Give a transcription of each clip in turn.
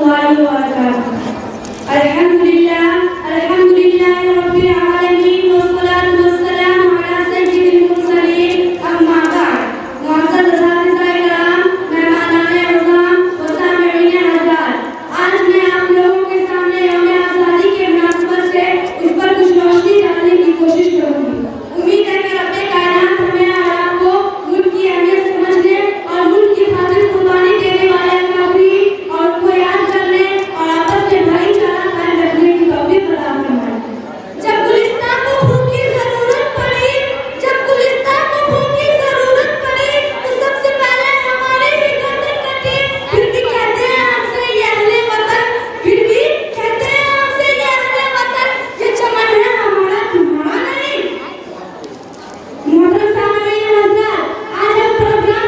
warahmatullahi wabarakatuh. Alhamdulillah, alhamdulillah rabbil alamin wassalatu wassalamu ala sayyidil mursalin amma ba'd. मुअज़्ज़ज़ साहिब-ए-किराम, मेहमानान-ए-अज़ाम व सामिईन-ए-हज़रात, आज मैं आप लोगों के सामने यौम आज़ादी के मुनासिबत से इस पर कुछ रोशनी डालने की कोशिश करूंगी। उम्मीद है कि रब्बे कायनात हमें और आपको मुल्क की अहमियत समझने और मुल्क की खातिर कुर्बानी देने वाले काफिर और को याद करने और आपस में भाईचारा कायम रखने की तौफीक अता फरमाए। जब गुलिस्तान को खून की जरूरत पड़ी, जब गुलिस्तान को खून की जरूरत पड़ी, तो सबसे पहले हमारे ही गर्दन कटी। फिर भी कहते हैं आपसे ये अहले वतन, फिर भी कहते हैं आपसे ये अहले वतन, ये चमन है हमारा तुम्हारा नहीं। मोहतरम सामिईन-ए-हज़रात, आज हम प्रोग्राम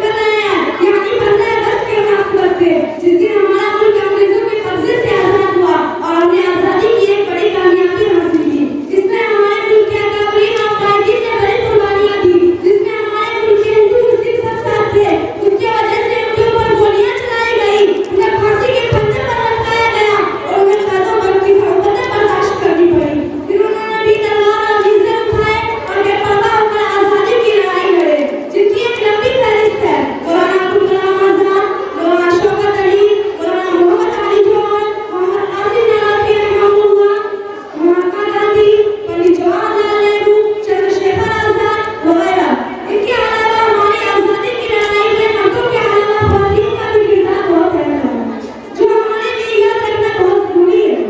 कर रहे हैं, यानी 15 अगस्त के मुनासिबत से, जिस दिन हमारा मुल्क अंग्रेजों के कब्जे से आजाद हुआ और हमने आजादी की एक बड़ी कामयाबी हासिल की। इसमें हमारे मुल्क के अकाबरीन और कायदीन ने बड़ी कुर्बानियां दी, जिसमें हमारे मुल्क के हिंदू मुस्लिम सब साथ थे। उसकी वजह से उनके ऊपर गोलियां चलाई गई, उन्हें फांसी के फंदे पर लटकाया गया और उन्हें कैदों पर की सौगतें बर्दाश्त करनी पड़ी। फिर उन्होंने भी तलवार और नेज़े उठाए और बेपरवाह होकर आजादी की लड़ाई लड़े, जिनकी एक लंबी फहरिस्त है। मौलाना अब्दुल कलाम आजाद, मौलाना शौकत अली, मौलाना मोहम्मद अली जौहर, मोहम्मद कासिम नवाबी रहमहुल्लाह, महात्मा गांधी, पंडित जवाहरलाल नेहरू, चंद्रशेखर आजाद वगैरह। इनके अलावा हमारी आजादी की लड़ाई में मर्दों के अलावा ख़वातीन का भी किरदार बहुत अहम है, जो हमारे लिए याद रखना बहुत ज़रूरी है।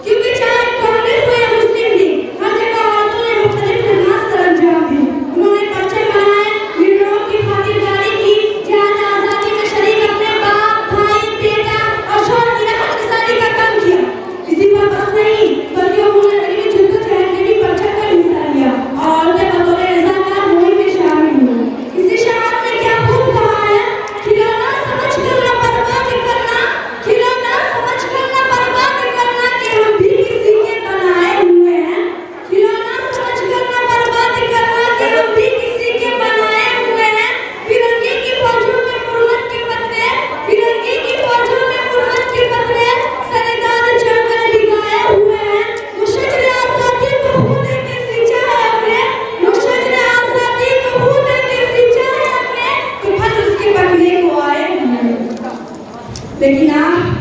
क्योंकि चाहे कांग्रेस हो या मुस्लिम लीग, हर जगह औरतों ने मुख्तलिफ खिदमत सरअंजाम दी। उन्होंने पर्चे बनाए, लीडरों की खातिरदारी की, जिहाद आज़ादी में शरीक अपने बाप, भाई, बेटा और शौहर की रहमतगुजारी का काम किया। इसी पर बस नहीं, बल्कि उन्होंने गरीबी जद्दोजहद में भी बढ़ चढ़कर हिस्सा लिया और औरतें बतौर रज़ाकार मुहिम में शामिल हुई। इसी शहादत में क्या खूब कहा है, खिलौना समझकर न बर्बाद करना, खिलौना समझकर न बर्बाद करना कि हम भी किसी के बनाए हुए हैं। खिलौना समझकर न बर्बाद करना कि हम भी किसी के बनाए हुए हैं। फिरंगी की फौजों में मुर्मत के पतरे, फिरंगी की फौजों में मुर्मत के पतरे, सरेदार चढ़कर दिखाए हुए हैं। मुशज्जर आज़ादी को खू देके सींचा है हमने, मुशज्जर आज़ादी को खू देके सींचा है हमने, तो फल उसके बदले को आए हैं। लेकिन आप